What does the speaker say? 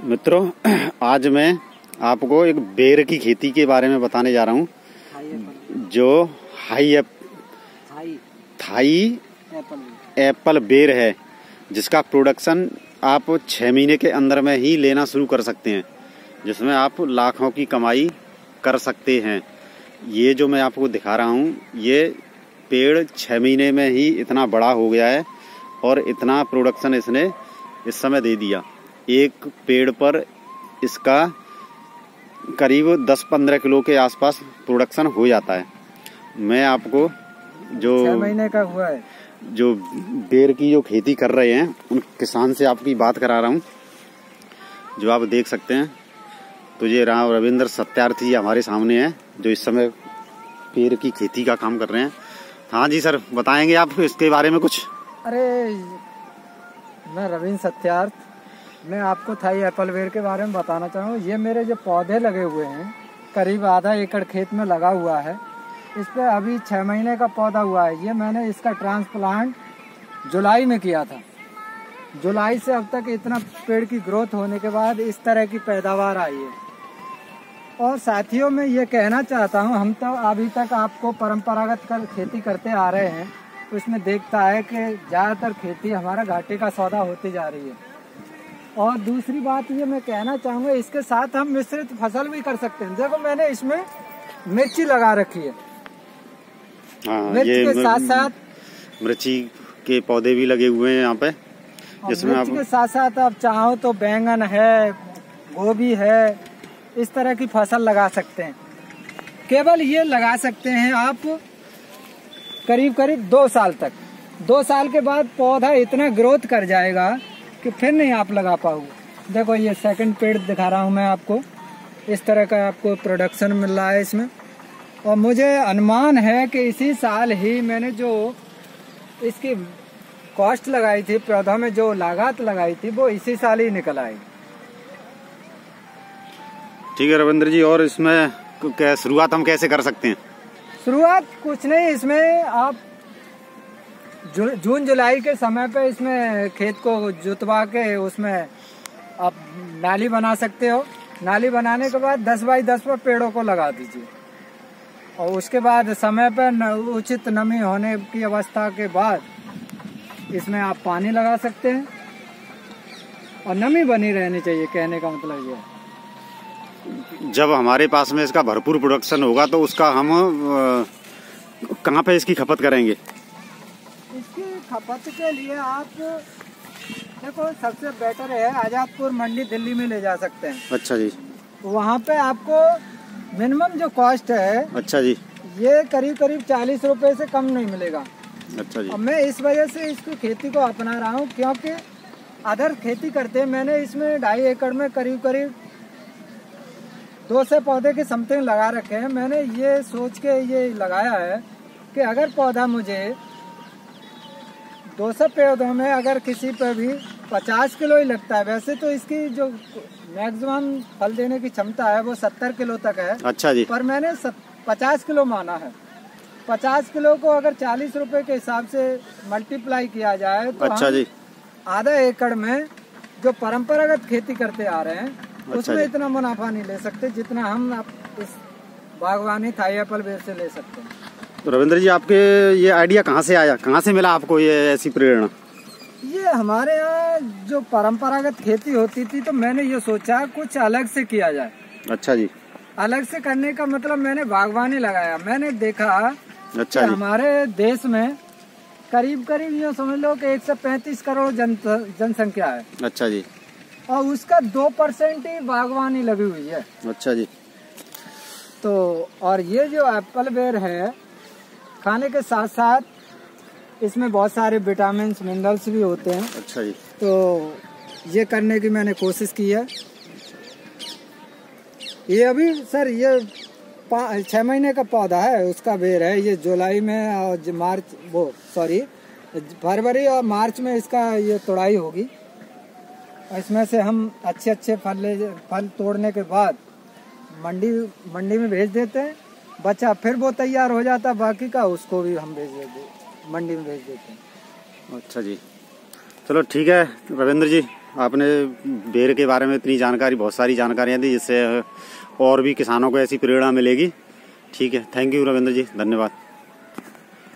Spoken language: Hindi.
मित्रों, आज मैं आपको एक बेर की खेती के बारे में बताने जा रहा हूँ, जो थाई एप्पल बेर है, जिसका प्रोडक्शन आप 6 महीने के अंदर में ही लेना शुरू कर सकते हैं, जिसमें आप लाखों की कमाई कर सकते हैं। ये जो मैं आपको दिखा रहा हूँ, ये पेड़ 6 महीने में ही इतना बड़ा हो गया है और इतना प्रोडक्शन इसने इस समय दे दिया। एक पेड़ पर इसका करीब 10-15 किलो के आसपास प्रोडक्शन हो जाता है। मैं आपको जो 6 महीने का हुआ है, जो बेर की जो खेती कर रहे हैं उन किसान से आपकी बात करा रहा हूँ, जो आप देख सकते हैं। तो ये राव रविंद्र सत्यार्थी जी हमारे सामने हैं, जो इस समय बेर की खेती का काम कर रहे हैं। हाँ जी सर, बताएंगे आप इसके बारे में कुछ? अरे मैं रविंद्र सत्यार्थ, मैं आपको थाई एप्पल बेर के बारे में बताना चाहूँ। ये मेरे जो पौधे लगे हुए हैं, करीब आधा एकड़ खेत में लगा हुआ है। इस पे अभी 6 महीने का पौधा हुआ है। ये मैंने इसका ट्रांसप्लांट जुलाई में किया था। जुलाई से अब तक इतना पेड़ की ग्रोथ होने के बाद इस तरह की पैदावार आई है। और साथियों, मैं ये कहना चाहता हूँ, हम तो अभी तक आपको परंपरागत खेती करते आ रहे हैं, तो इसमें देखता है कि ज़्यादातर खेती हमारा घाटे का सौदा होती जा रही है। और दूसरी बात ये मैं कहना चाहूँगा, इसके साथ हम मिश्रित फसल भी कर सकते हैं। देखो, मैंने इसमें मिर्ची लगा रखी है। मिर्ची के साथ साथ मिर्ची के पौधे भी लगे हुए हैं यहाँ पे, जिसमें मिर्ची के साथ साथ आप चाहो तो बैंगन है, गोभी है, इस तरह की फसल लगा सकते हैं। केवल ये लगा सकते हैं आप करीब 2 साल तक। 2 साल के बाद पौधा इतना ग्रोथ कर जाएगा कि फिर नहीं आप लगा पाओगे। देखो, ये सेकंड पेड़ दिखा रहा हूँ मैं आपको। इस तरह का आपको प्रोडक्शन मिल रहा है इसमें। और मुझे अनुमान है कि इसी साल ही मैंने जो इसकी कॉस्ट लगाई थी, पौधा में जो लागत लगाई थी, वो इसी साल ही निकल आएगी। ठीक है रविंद्र जी, और इसमें क्या शुरुआत हम कैसे कर सकते हैं? शुरुआत कुछ नहीं, इसमें आप जून जुलाई के समय पे इसमें खेत को जुतवा के उसमें आप नाली बना सकते हो। नाली बनाने के बाद 10 बाई 10 पर पेड़ों को लगा दीजिए, और उसके बाद समय पर उचित नमी होने की अवस्था के बाद इसमें आप पानी लगा सकते हैं, और नमी बनी रहनी चाहिए। कहने का मतलब ये है, जब हमारे पास में इसका भरपूर प्रोडक्शन होगा तो उसका हम कहाँ पे इसकी खपत करेंगे? इसकी खपत के लिए आप देखो, सबसे बेटर है आजादपुर मंडी दिल्ली में ले जा सकते हैं। अच्छा जी। वहाँ पे आपको मिनिमम जो कॉस्ट है, अच्छा जी, ये करीब 40 रुपए से कम नहीं मिलेगा। अच्छा जी। और मैं इस वजह से इसकी खेती को अपना रहा हूँ, क्योंकि अदर खेती करते हैं। मैंने इसमें 2.5 एकड़ में करीब 200 पौधे के समथिंग लगा रखे हैं। मैंने ये सोच के ये लगाया है कि अगर पौधा मुझे 200 पौधों में अगर किसी पर भी 50 किलो ही लगता है, वैसे तो इसकी जो मैक्सिमम फल देने की क्षमता है वो 70 किलो तक है। अच्छा जी। पर मैंने 50 किलो माना है। 50 किलो को अगर 40 रुपए के हिसाब से मल्टीप्लाई किया जाए तो अच्छा जी, आधा एकड़ में जो परंपरागत खेती करते आ रहे हैं, उसमें इतना मुनाफा नहीं ले सकते जितना हम इस बागवानी थाई एप्पल बेर से ले सकते हैं। तो रविंद्र जी, आपके ये आइडिया कहाँ से आया, कहाँ से मिला आपको ये ऐसी प्रेरणा? ये हमारे यहाँ जो परंपरागत खेती होती थी, तो मैंने ये सोचा कुछ अलग से किया जाए। अच्छा जी। अलग से करने का मतलब मैंने बागवानी लगाया। मैंने देखा अच्छा कि हमारे देश में करीब ये समझ लो कि 135 करोड़ जनसंख्या है। अच्छा जी। और उसका 2% ही बागवानी लगी हुई है। अच्छा जी। तो और ये जो एप्पल बेर है, खाने के साथ साथ इसमें बहुत सारे विटामिन मिनरल्स भी होते हैं। अच्छा जी। तो ये करने की मैंने कोशिश की है। ये अभी सर ये 6 महीने का पौधा है, उसका बेर है। ये जुलाई में और फरवरी और मार्च में इसका ये तोड़ाई होगी। इसमें से हम अच्छे फल तोड़ने के बाद मंडी में भेज देते हैं। बचा फिर वो तैयार हो जाता, बाकी का उसको भी हम मंडी में भेज देते हैं। अच्छा जी, चलो ठीक है रविंद्र जी, आपने बेर के बारे में इतनी जानकारी, बहुत सारी जानकारियाँ दी, जिससे और भी किसानों को ऐसी प्रेरणा मिलेगी। ठीक है, थैंक यू रविंद्र जी, धन्यवाद।